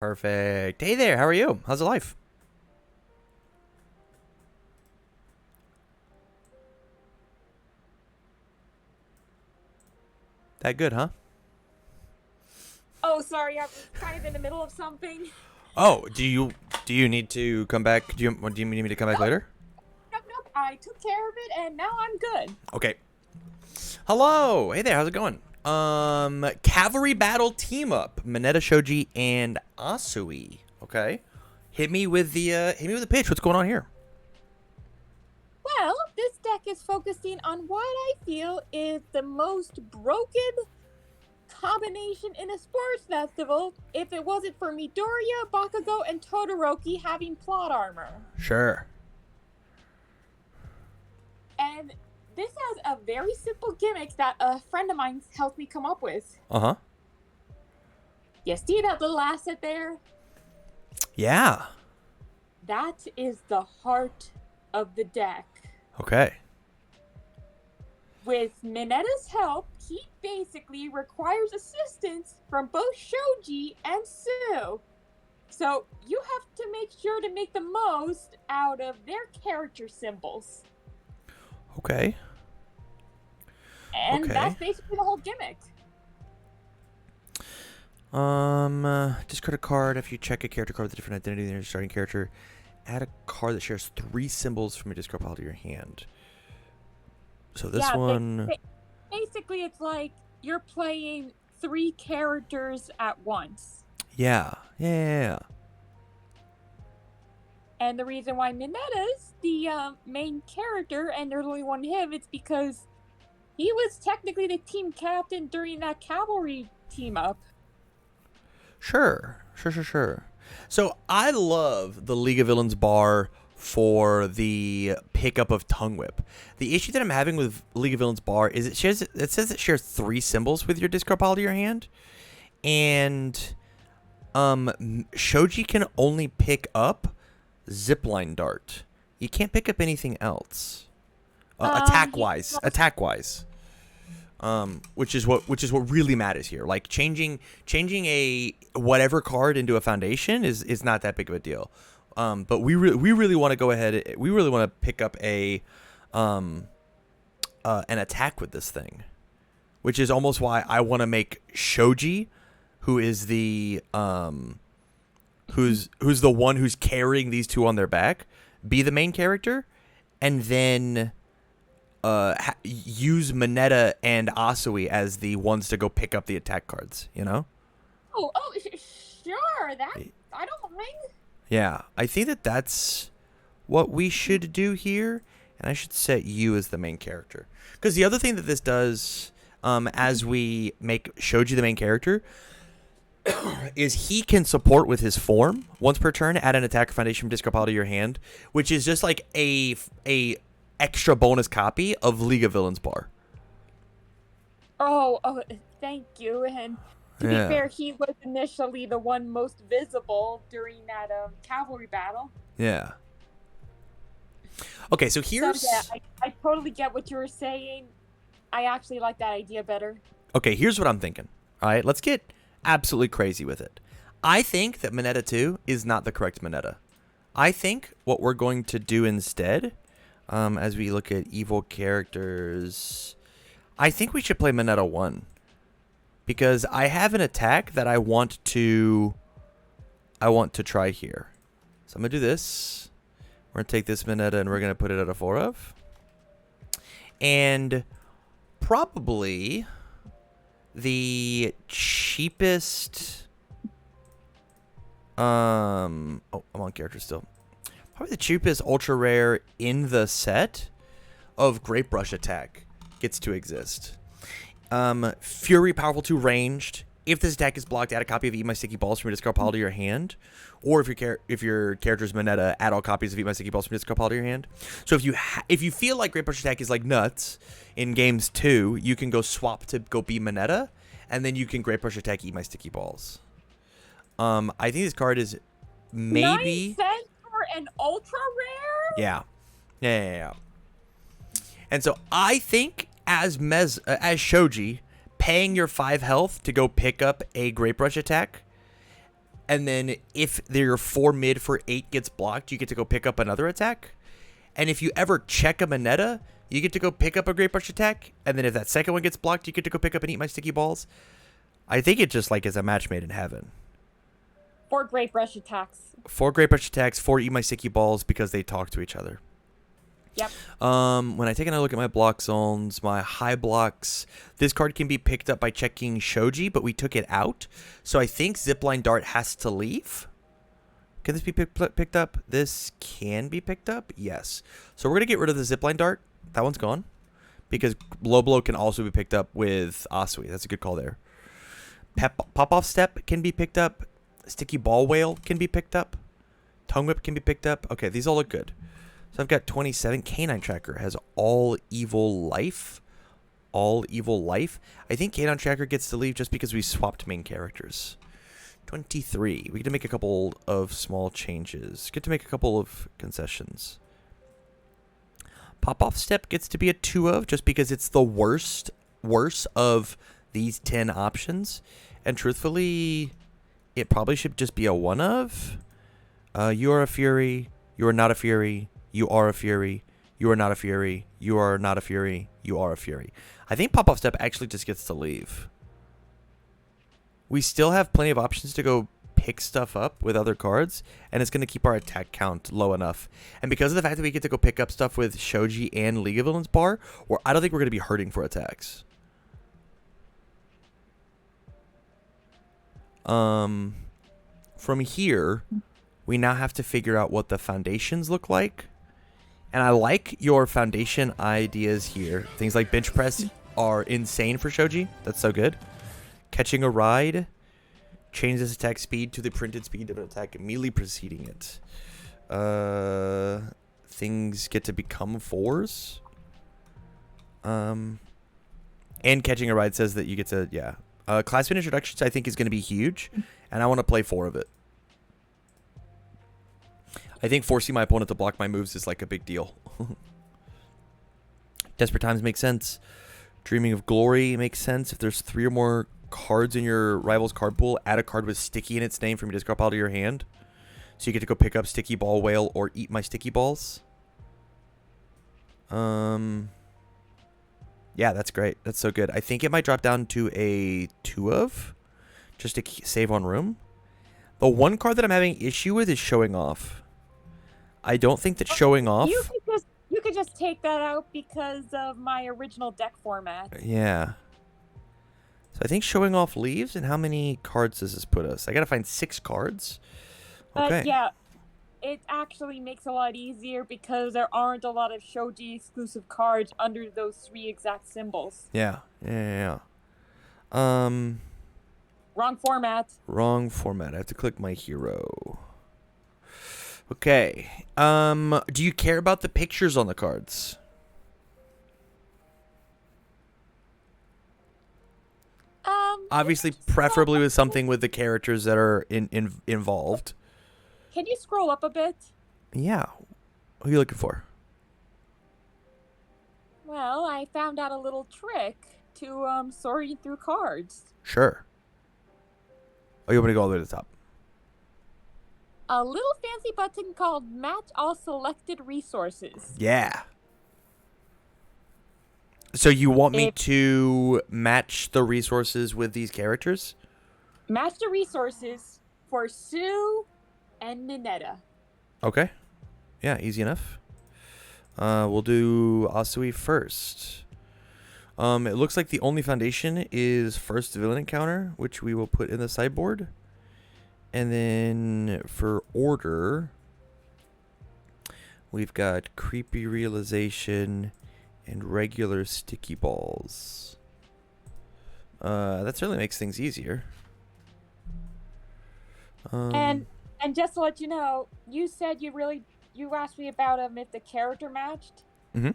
Perfect. Hey there, how are you? How's the life? That good, huh? Oh, sorry, I was kind of in the middle of something. Oh, do you need to come back? Do you need me to come back Nope, later? nope. I took care of it, and now I'm good. Okay. Hello. Hey there, how's it going? Cavalry battle team up. Mineta, Shoji, and Asui. Okay. Hit me with the pitch. What's going on here? Well, this deck is focusing on what I feel is the most broken combination in a sports festival if it wasn't for Midoriya, Bakugo, and Todoroki having plot armor. Sure. And this has a very simple gimmick that a friend of mine helped me come up with. Uh-huh. You see that little asset there? Yeah. That is the heart of the deck. Okay. With Mineta's help, he basically requires assistance from both Shoji and Sue. So you have to make sure to make the most out of their character symbols. Okay. And Okay. that's basically the whole gimmick. Discard a card after you check a character card with a different identity than your starting character. Add a card that shares 3 symbols from your discard pile to your hand. So this one... Basically, it's like you're playing 3 characters at once. Yeah. And the reason why Mineta's the main character and there's only one him, it's because he was technically the team captain during that Cavalry team up. Sure. So I love the League of Villains bar for the pickup of Tongue Whip. The issue that I'm having with League of Villains bar is it says it shares 3 symbols with your discard pile to your hand. And Shoji can only pick up Zipline Dart. You can't pick up anything else. Attack wise. Which is what really matters here. Like changing a whatever card into a foundation is not that big of a deal. But we really want to go ahead. We really want to pick up an attack with this thing, which is almost why I want to make Shoji, who is the who's the one who's carrying these 2 on their back, be the main character, and then use Mineta and Asui as the ones to go pick up the attack cards, you know? Sure, that I don't mind. Yeah, I think that's what we should do here, and I should set you as the main character. Because the other thing that this does, as we make Shoji the main character, is he can support with his form once per turn, add an attack foundation from discard pile to your hand, which is just like a extra bonus copy of League of Villains bar. Oh, thank you. And to be fair, he was initially the one most visible during that cavalry battle. Yeah. Okay, so here's... So, yeah, I totally get what you were saying. I actually like that idea better. Okay, here's what I'm thinking. All right, let's get absolutely crazy with it. I think that Mineta 2 is not the correct Mineta. I think what we're going to do instead, as we look at evil characters, I think we should play Mineta 1. Because I have an attack that I want to try here. So I'm going to do this. We're going to take this Mineta and we're going to put it at a 4 of. And probably the cheapest... I'm on character still. Probably the cheapest ultra rare in the set of Great Brush attack gets to exist. Fury, powerful 2, ranged. If this attack is blocked, add a copy of Eat My Sticky Balls from your discard pile to your hand. Or if your character's Mineta, add all copies of Eat My Sticky Balls from your discard pile to your hand. So if you feel like Great Brush attack is like nuts in games 2, you can go swap to go be Mineta, and then you can Great Brush attack Eat My Sticky Balls. I think this card is maybe 9 cents for an ultra rare? Yeah. And so I think as Shoji, paying your 5 health to go pick up a Great Brush attack And then if your 4 mid for 8 gets blocked, you get to go pick up another attack. And if you ever check a Mineta, you get to go pick up a Great Brush attack. And then if that second one gets blocked, you get to go pick up and eat my sticky balls. I think it just like is a match made in heaven. 4 Great Brush attacks. 4 Great Brush attacks, 4 eat my sticky balls because they talk to each other. Yep. When I take another look at my block zones, my high blocks, this card can be picked up by checking Shoji, but we took it out. So I think Zipline Dart has to leave. Can this be picked up? This can be picked up. Yes. So we're going to get rid of the Zipline Dart. That one's gone. Because Low Blow can also be picked up with Asui. That's a good call there. Pop-Off Step can be picked up. Sticky Ball Whale can be picked up. Tongue Whip can be picked up. Okay, these all look good. So I've got 27. Canine Tracker has All Evil Life. All Evil Life. I think Canine Tracker gets to leave just because we swapped main characters. 23. We get to make a couple of small changes. Get to make a couple of concessions. Pop-Off Step gets to be a 2 of just because it's the worst of these 10 options. And truthfully, it probably should just be a 1 of. You are a Fury. You are not a Fury. You are a Fury. You are not a Fury. You are not a Fury. You are a Fury. I think Pop-Off Step actually just gets to leave. We still have plenty of options to go pick stuff up with other cards, and it's going to keep our attack count low enough. And because of the fact that we get to go pick up stuff with Shoji and League of Villains bar, I don't think we're going to be hurting for attacks. From here, we now have to figure out what the foundations look like. And I like your foundation ideas here. Things like bench press are insane for Shoji. That's so good. Catching a ride changes attack speed to the printed speed of an attack immediately preceding it. Things get to become 4s. And catching a ride says that you get to, yeah. Class win introductions I think is going to be huge. And I want to play 4 of it. I think forcing my opponent to block my moves is like a big deal. Desperate Times makes sense. Dreaming of Glory makes sense. If there's 3 or more cards in your rival's card pool, add a card with sticky in its name from your discard pile to your hand. So you get to go pick up Sticky Ball Whale or eat my sticky balls. Yeah, that's great. That's so good. I think it might drop down to a 2 of, just to save on room. The one card that I'm having issue with is Showing Off. I don't think that Showing Off... You could just take that out because of my original deck format. Yeah. So I think Showing Off leaves, and how many cards does this put us? I gotta find 6 cards. Okay. Yeah, it actually makes it a lot easier because there aren't a lot of Shoji exclusive cards under those 3 exact symbols. Yeah. Wrong format. Wrong format. I have to click my hero. Okay. Do you care about the pictures on the cards? Obviously, preferably with something with the characters that are involved. Can you scroll up a bit? Yeah. What are you looking for? Well, I found out a little trick to sorting through cards. Sure. Oh, you want me to go all the way to the top? A little fancy button called Match All Selected Resources. Yeah. So you want me to match the resources with these characters? Match the resources for Sue and Mineta. Okay. Yeah, easy enough. We'll do Asui first. It looks like the only foundation is first villain encounter, which we will put in the sideboard. And then for order, we've got Creepy Realization and regular sticky balls. That certainly makes things easier. And just to let you know, you said you asked me about if the character matched. Mm-hmm.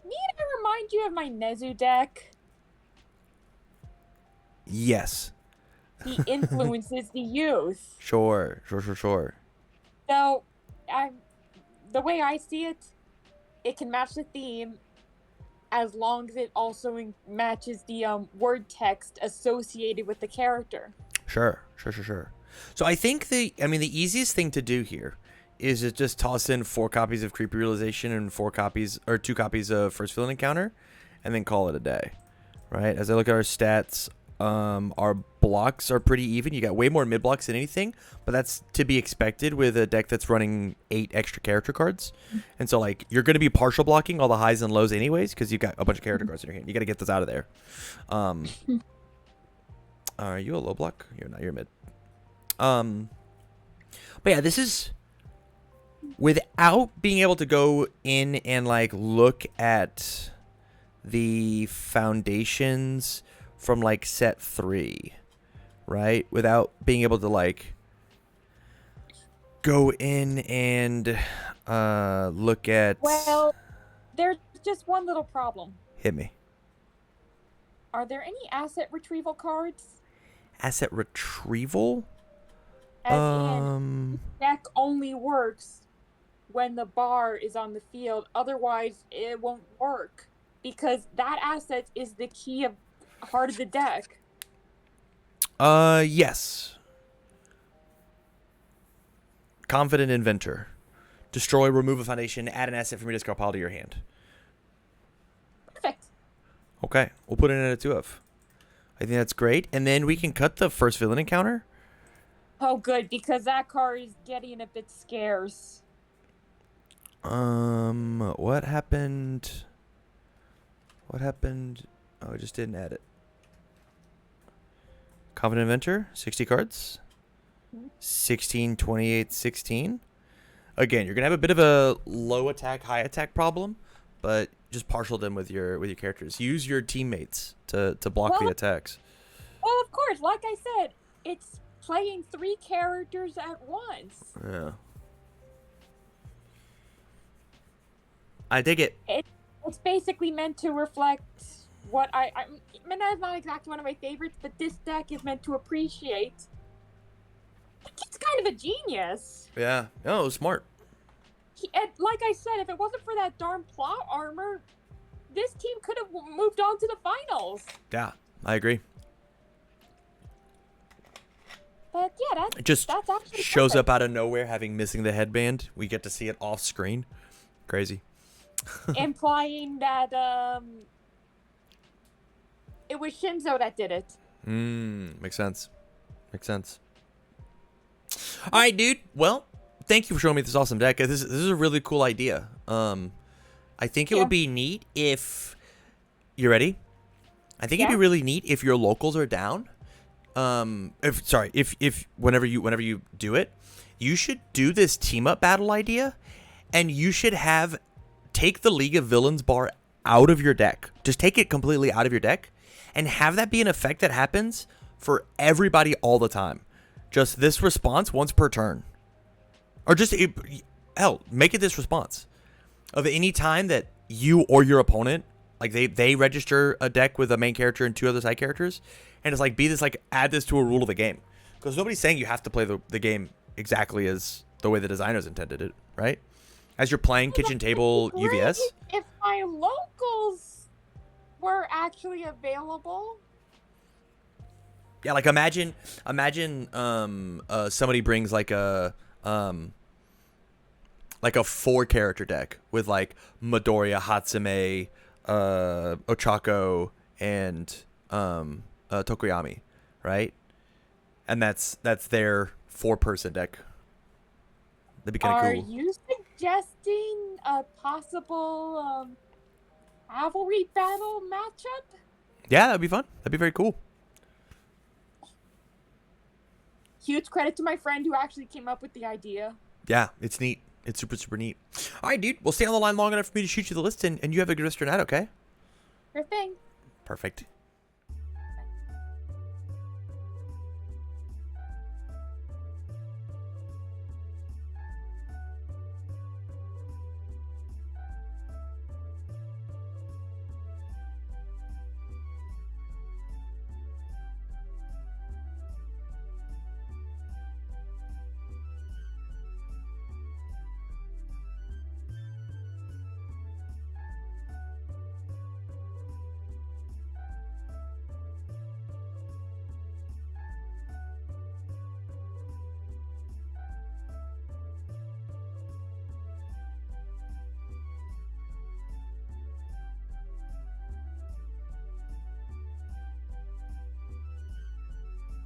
Need I remind you of my Mezo deck? Yes. He influences the youth. Sure. So, the way I see it, it can match the theme as long as it also matches the word text associated with the character. Sure. So I think the easiest thing to do here is to just toss in 4 copies of Creepy Realization and 2 copies of First Villain Encounter, and then call it a day, right? As I look at our stats, our blocks are pretty even. You got way more mid blocks than anything, but that's to be expected with a deck that's running 8 extra character cards. And so like you're going to be partial blocking all the highs and lows anyways because you've got a bunch of character cards in your hand. You got to get those out of there. Are you a low block? You're not. You're mid. But yeah, this is without being able to go in and like look at the foundations from like set 3, right? Without being able to like go in and look at. Well, there's just one little problem. Hit me. Are there any asset retrieval cards? Asset retrieval? As in, deck only works when the bar is on the field. Otherwise, it won't work because that asset is the key of heart of the deck. Yes. Confident Inventor. Destroy, remove a foundation, add an asset from your discard pile to your hand. Perfect. Okay, we'll put it in at a 2-of. I think that's great. And then we can cut the First Villain Encounter. Oh, good, because that card is getting a bit scarce. What happened? What happened? Oh, I just didn't add it. Confident Inventor, 60 cards. 16, 28, 16. Again, you're going to have a bit of a low attack, high attack problem, but just partial them with your characters. Use your teammates to block the attacks. Well, of course, like I said, it's playing 3 characters at once. Yeah. I dig it. It's basically meant to reflect what I mean, that's not exactly one of my favorites, but this deck is meant to appreciate. It's kind of a genius. Yeah. No, it was smart. Like I said, if it wasn't for that darn plot armor, this team could have moved on to the finals. Yeah, I agree. But yeah, that's actually shows perfect. up out of nowhere, having missing the headband. We get to see it off screen. Crazy. Implying that it was Shinzo that did it. Makes sense. Makes sense. All right, dude. Well, thank you for showing me this awesome deck. This is a really cool idea. I think it would be neat if you ready. I think it'd be really neat if your locals are down. If whenever you do it, you should do this team up battle idea, and you should take the League of Villains bar out of your deck. Just take it completely out of your deck, and have that be an effect that happens for everybody all the time. Just this response once per turn, or just hell, make it this response of any time that you or your opponent, like they register a deck with a main character and 2 other side characters, and it's like add this to a rule of the game, because nobody's saying you have to play the game exactly as the way the designers intended it, right? As you're playing kitchen table UVS. If my locals were actually available. Yeah, like imagine somebody brings like a 4 character deck with like Midoriya, Hatsume, Ochako, and Tokoyami, right? And that's their 4-person deck. That'd be kind of cool. Are you suggesting a possible Cavalry battle matchup? Yeah, that'd be fun. That'd be very cool. Huge credit to my friend who actually came up with the idea. Yeah, it's neat. It's super, super neat. All right, dude. We'll stay on the line long enough for me to shoot you the list, and you have a good rest of your night, okay? Sure thing. Perfect.